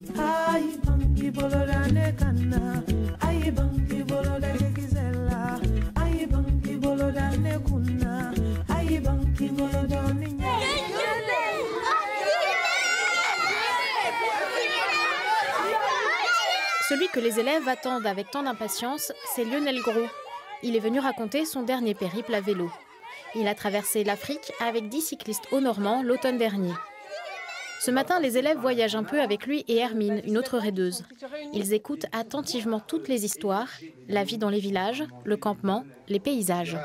Celui que les élèves attendent avec tant d'impatience, c'est Lionel Gros. Il est venu raconter son dernier périple à vélo. Il a traversé l'Afrique avec 10 cyclistes au Normand l'automne dernier. Ce matin, les élèves voyagent un peu avec lui et Hermine, une autre raideuse. Ils écoutent attentivement toutes les histoires, la vie dans les villages, le campement, les paysages.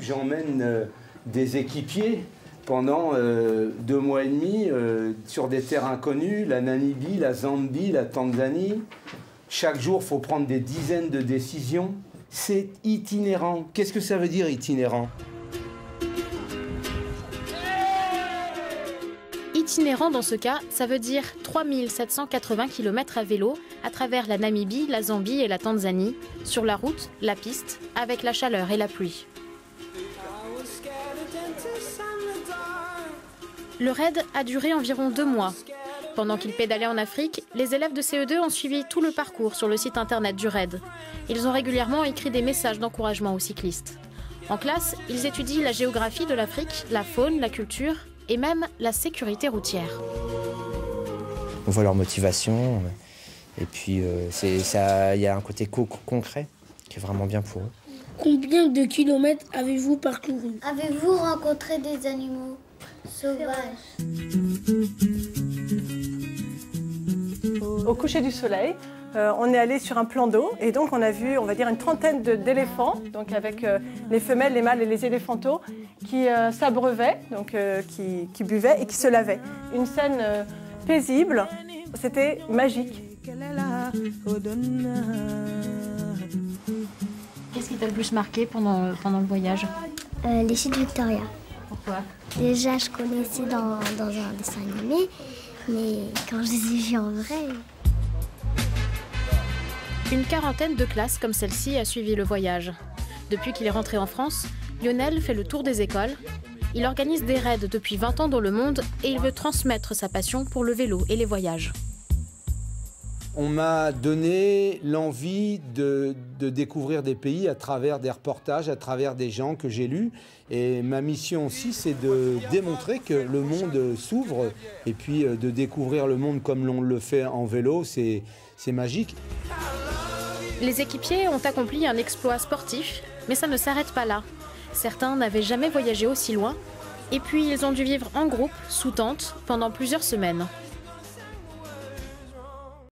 J'emmène des équipiers pendant 2 mois et demi sur des terres inconnues, la Namibie, la Zambie, la Tanzanie. Chaque jour, il faut prendre des dizaines de décisions. C'est itinérant. Qu'est-ce que ça veut dire itinérant ? Itinérant dans ce cas, ça veut dire 3780 km à vélo à travers la Namibie, la Zambie et la Tanzanie, sur la route, la piste, avec la chaleur et la pluie. Le raid a duré environ 2 mois. Pendant qu'ils pédalaient en Afrique, les élèves de CE2 ont suivi tout le parcours sur le site internet du raid. Ils ont régulièrement écrit des messages d'encouragement aux cyclistes. En classe, ils étudient la géographie de l'Afrique, la faune, la culture et même la sécurité routière. On voit leur motivation et puis il y a un côté concret qui est vraiment bien pour eux. Combien de kilomètres avez-vous parcouru? Avez-vous rencontré des animaux sauvages? Au coucher du soleil, on est allé sur un plan d'eau et donc on a vu, on va dire, une trentaine d'éléphants, donc avec les femelles, les mâles et les éléphantaux qui s'abreuvaient, donc qui buvaient et qui se lavaient. Une scène paisible, c'était magique. Qu'est-ce qui t'a le plus marqué pendant le voyage? Les chutes Victoria. Pourquoi? Déjà, je connaissais dans un dessin animé, mais quand je les ai vus en vrai... Une quarantaine de classes comme celle-ci a suivi le voyage. Depuis qu'il est rentré en France, Lionel fait le tour des écoles. Il organise des raids depuis 20 ans dans le monde et il veut transmettre sa passion pour le vélo et les voyages. On m'a donné l'envie de découvrir des pays à travers des reportages, à travers des gens que j'ai lus. Et ma mission aussi, c'est de démontrer que le monde s'ouvre et puis de découvrir le monde comme l'on le fait en vélo, c'est magique. Les équipiers ont accompli un exploit sportif, mais ça ne s'arrête pas là. Certains n'avaient jamais voyagé aussi loin, et puis ils ont dû vivre en groupe, sous tente, pendant plusieurs semaines.